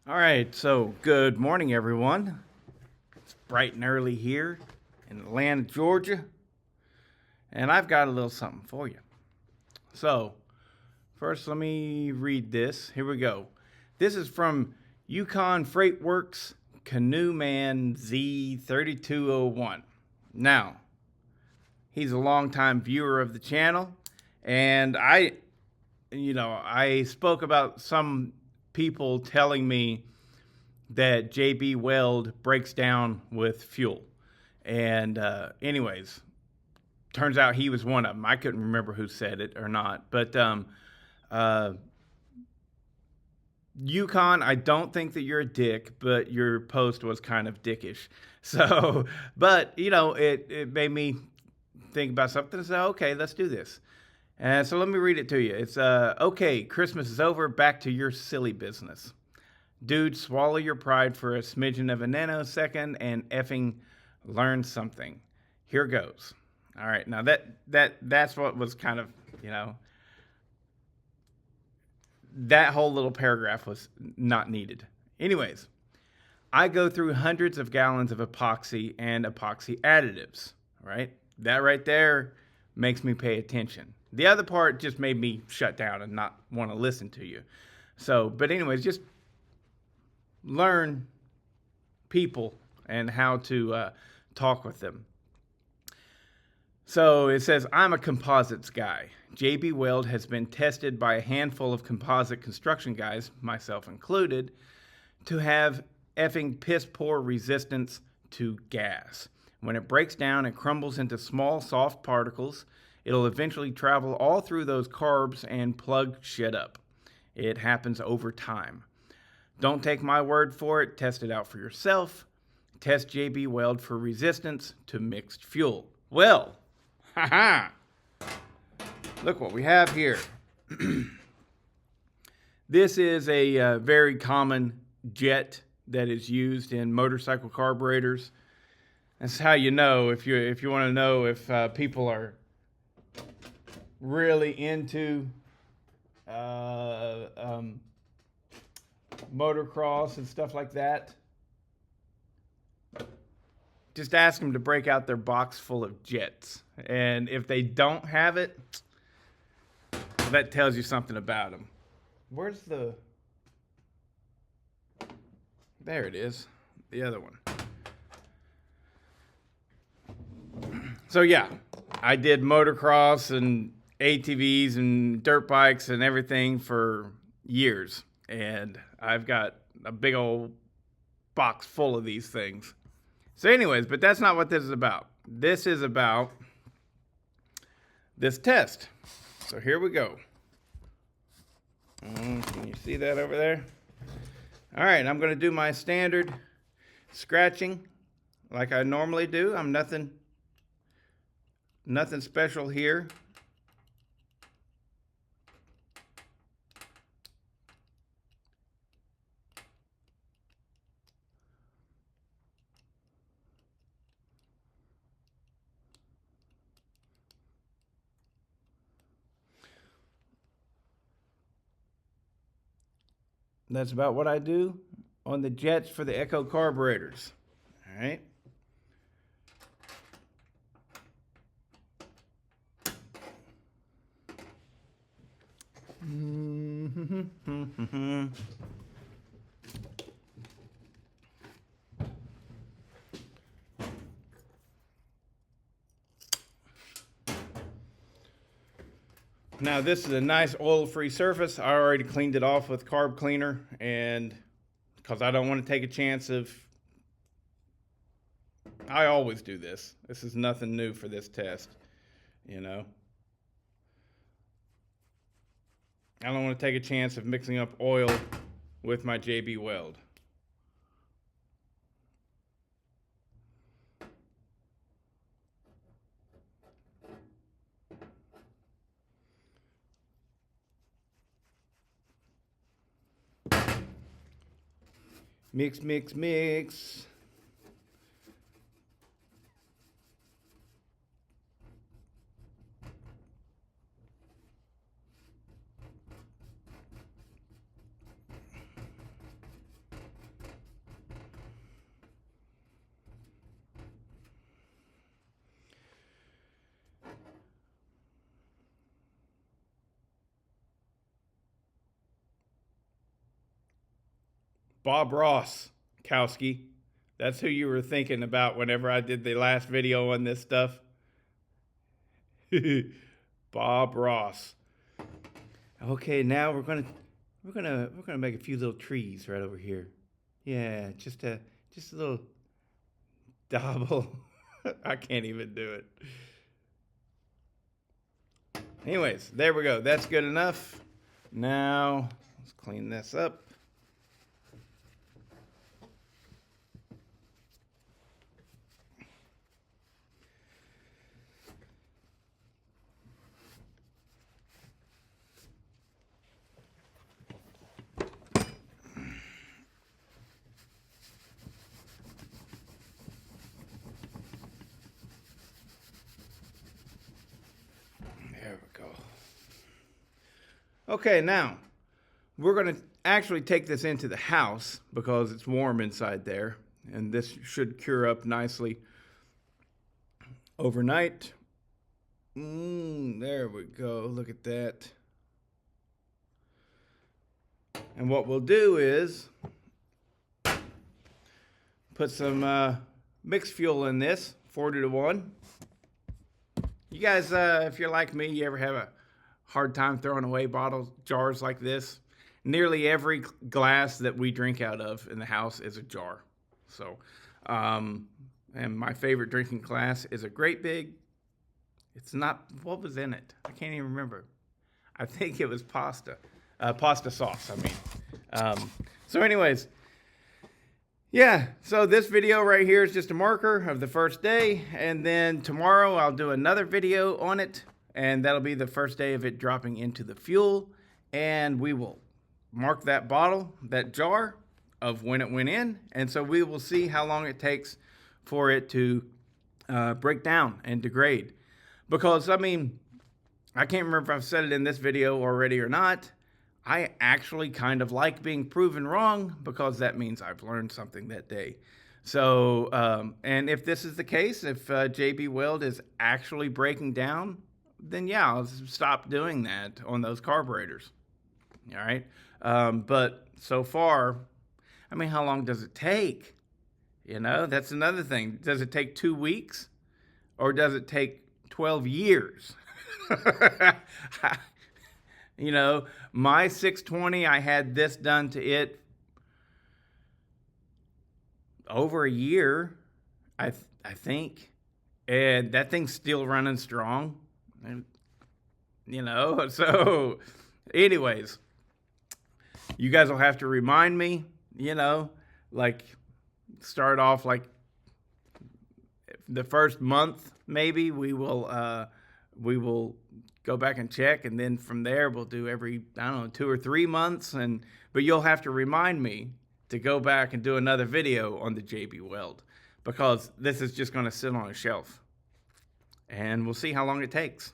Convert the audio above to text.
All right, so good morning, everyone. It's bright and early here in Atlanta, Georgia, and I've got a little something for you. So, first, let me read this. Here we go. This is from Yukon Freight Works Canoe Man Z3201. Now, he's a longtime viewer of the channel, and I spoke about some people telling me that JB Weld breaks down with fuel. And anyways, turns out he was one of them. I couldn't remember who said it or not. But Yukon, I don't think that you're a dick, but your post was kind of dickish. So, but, it made me think about something and say, okay, let's do this. And so let me read it to you. It's, okay, Christmas is over, back to your silly business. Dude, swallow your pride for a smidgen of a nanosecond and effing learn something. Here goes. All right, now that's what was kind of, that whole little paragraph was not needed. Anyways, I go through hundreds of gallons of epoxy and epoxy additives, right? That right there makes me pay attention. The other part just made me shut down and not want to listen to you. So, but anyways, just learn people and how to talk with them. So it says, I'm a composites guy. JB Weld has been tested by a handful of composite construction guys, myself included, to have effing piss poor resistance to gas. When it breaks down and crumbles into small, soft particles, it'll eventually travel all through those carbs and plug shit up. It happens over time. Don't take my word for it. Test it out for yourself. Test JB Weld for resistance to mixed fuel. Well, haha. Look what we have here. This is a very common jet that is used in motorcycle carburetors. That's how you know if you want to know if people are really into motocross and stuff like that. Just ask them to break out their box full of jets. And if they don't have it, well, that tells you something about them. Where's the... There it is. The other one. So yeah, I did motocross and ATVs and dirt bikes and everything for years. And I've got a big old box full of these things. So anyways, but that's not what this is about. This is about this test. So here we go. Can you see that over there? All right, I'm going to do my standard scratching like I normally do. I'm nothing special here. That's about what I do on the jets for the Echo carburetors. All right. Now this is a nice oil-free surface. I already cleaned it off with carb cleaner, and because I don't want to take a chance of, I always do this. This is nothing new for this test, I don't want to take a chance of mixing up oil with my JB Weld. Mix, mix, mix. Bob Ross, Kowski. That's who you were thinking about whenever I did the last video on this stuff. Bob Ross. Okay, now we're gonna make a few little trees right over here. Yeah, just a little double. I can't even do it. Anyways, there we go. That's good enough. Now let's clean this up. There we go. Okay, now we're going to actually take this into the house because it's warm inside there, and this should cure up nicely overnight. There we go. Look at that. And what we'll do is put some mixed fuel in this, 40-to-1. You guys, if you're like me, you ever have a hard time throwing away bottles, jars like this? Nearly every glass that we drink out of in the house is a jar. So, and my favorite drinking glass is a great big, it's not, what was in it? I can't even remember. I think it was pasta sauce, I mean. So anyways, yeah, so this video right here is just a marker of the first day, and then tomorrow I'll do another video on it, and that'll be the first day of it dropping into the fuel, and we will mark that bottle, that jar, of when it went in, and so we will see how long it takes for it to break down and degrade. Because, I mean, I can't remember if I've said it in this video already or not, I actually kind of like being proven wrong because that means I've learned something that day. So, and if this is the case, if JB Weld is actually breaking down, then yeah, I'll stop doing that on those carburetors. All right. But so far, I mean, how long does it take? You know, that's another thing. Does it take 2 weeks or does it take 12 years? You know, my 620, I had this done to it over a year, I think, and that thing's still running strong. And, you know, so anyways, you guys will have to remind me, you know, like start off like the first month, maybe we will go back and check, and then from there we'll do every, I don't know, 2 or 3 months, but you'll have to remind me to go back and do another video on the JB Weld, because this is just going to sit on a shelf, and we'll see how long it takes.